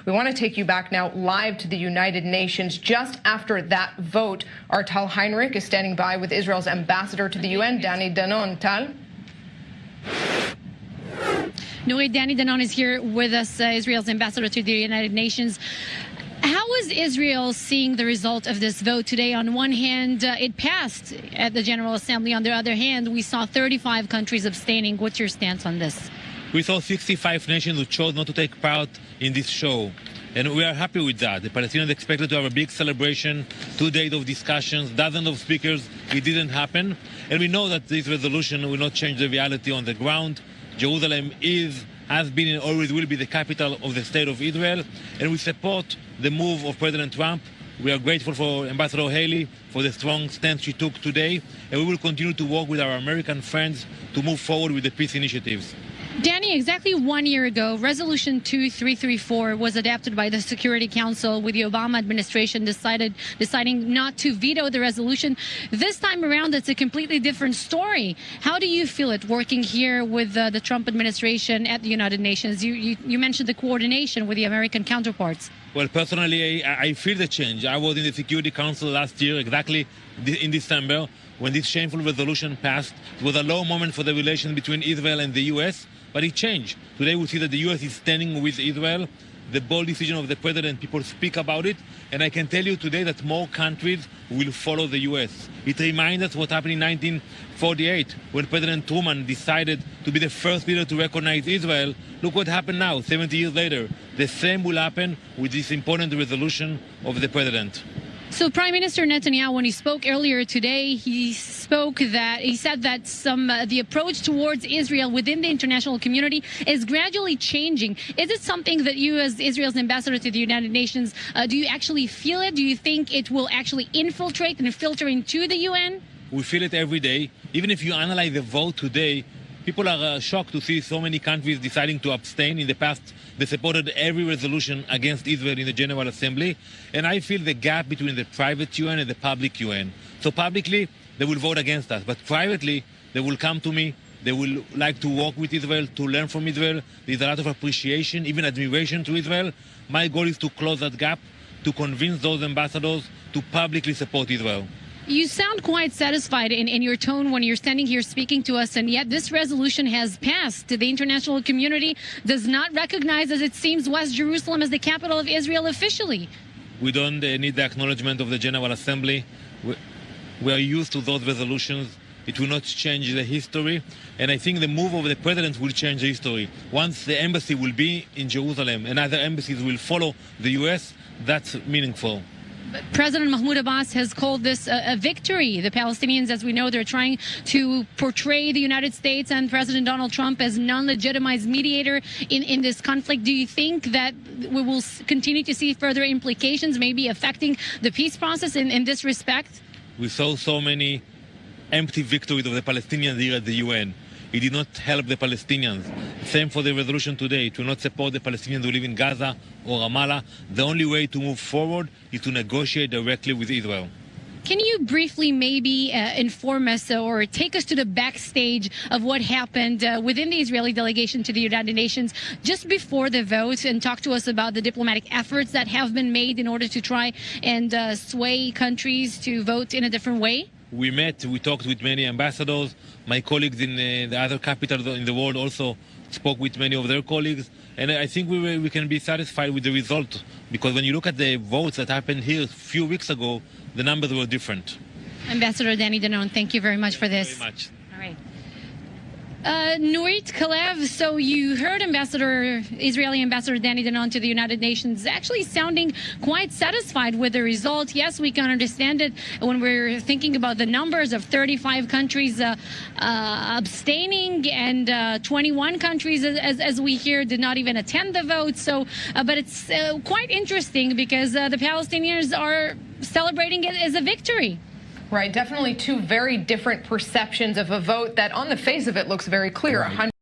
We want to take you back now live to the United Nations. Just after that vote, our Tal Heinrich is standing by with Israel's ambassador to the UN, Danny Danon. Tal? UN Danny Danon is here with us, Israel's ambassador to the United Nations. How is Israel seeing the result of this vote today? On one hand, it passed at the General Assembly. On the other hand, we saw 35 countries abstaining. What's your stance on this? We saw 65 nations who chose not to take part in this show. And we are happy with that. The Palestinians expected to have a big celebration, 2 days of discussions, dozens of speakers. It didn't happen. And we know that this resolution will not change the reality on the ground. Jerusalem has been and always will be the capital of the state of Israel. And we support the move of President Trump. We are grateful for Ambassador Haley for the strong stance she took today. And we will continue to work with our American friends to move forward with the peace initiatives. Danny, exactly 1 year ago, Resolution 2334 was adopted by the Security Council, with the Obama administration deciding not to veto the resolution. This time around, it's a completely different story. How do you feel it working here with the Trump administration at the United Nations? You mentioned the coordination with the American counterparts. Well, personally, I feel the change. I was in the Security Council last year, exactly in December, when this shameful resolution passed. It was a low moment for the relations between Israel and the U.S., but it changed. Today we see that the U.S. is standing with Israel. The bold decision of the president, people speak about it, and I can tell you today that more countries will follow the U.S. It reminds us what happened in 1948 when President Truman decided to be the first leader to recognize Israel. Look what happened now, 70 years later. The same will happen with this important resolution of the president. So Prime Minister Netanyahu, when he spoke earlier today, he said that the approach towards Israel within the international community is gradually changing. Is it something that you, as Israel's ambassador to the United Nations, do you actually feel it? Do you think it will actually infiltrate and filter into the UN? We feel it every day. Even if you analyze the vote today, people are shocked to see so many countries deciding to abstain. In the past, they supported every resolution against Israel in the General Assembly. And I feel the gap between the private UN and the public UN. So publicly, they will vote against us. But privately, they will come to me. They will like to work with Israel, to learn from Israel. There's a lot of appreciation, even admiration to Israel. My goal is to close that gap, to convince those ambassadors to publicly support Israel. You sound quite satisfied in your tone when you're standing here speaking to us, and yet this resolution has passed. The international community does not recognize, as it seems, West Jerusalem as the capital of Israel officially. We don't need the acknowledgement of the General Assembly. We are used to those resolutions. It will not change the history, and I think the move of the president will change the history. Once the embassy will be in Jerusalem and other embassies will follow the U.S., that's meaningful. President Mahmoud Abbas has called this a victory. The Palestinians, as we know, they're trying to portray the United States and President Donald Trump as non-legitimized mediator in this conflict. Do you think that we will continue to see further implications, maybe affecting the peace process in this respect? We saw so many empty victories of the Palestinians here at the UN. It did not help the Palestinians. Same for the resolution today. It will not support the Palestinians who live in Gaza or Ramallah. The only way to move forward is to negotiate directly with Israel. Can you briefly maybe inform us or take us to the backstage of what happened within the Israeli delegation to the United Nations just before the vote, and talk to us about the diplomatic efforts that have been made in order to try and sway countries to vote in a different way? We talked with many ambassadors. My colleagues in the other capitals in the world also spoke with many of their colleagues. And I think we can be satisfied with the result, because when you look at the votes that happened here a few weeks ago, the numbers were different. Ambassador Danny Danon, thank you very much for this. Very much. All right. Nurit Kalev, so you heard Israeli Ambassador Danny Danon to the United Nations actually sounding quite satisfied with the result. Yes, we can understand it when we're thinking about the numbers of 35 countries abstaining, and 21 countries, as we hear, did not even attend the vote. So, but it's quite interesting because the Palestinians are celebrating it as a victory. Right, definitely two very different perceptions of a vote that on the face of it looks very clear.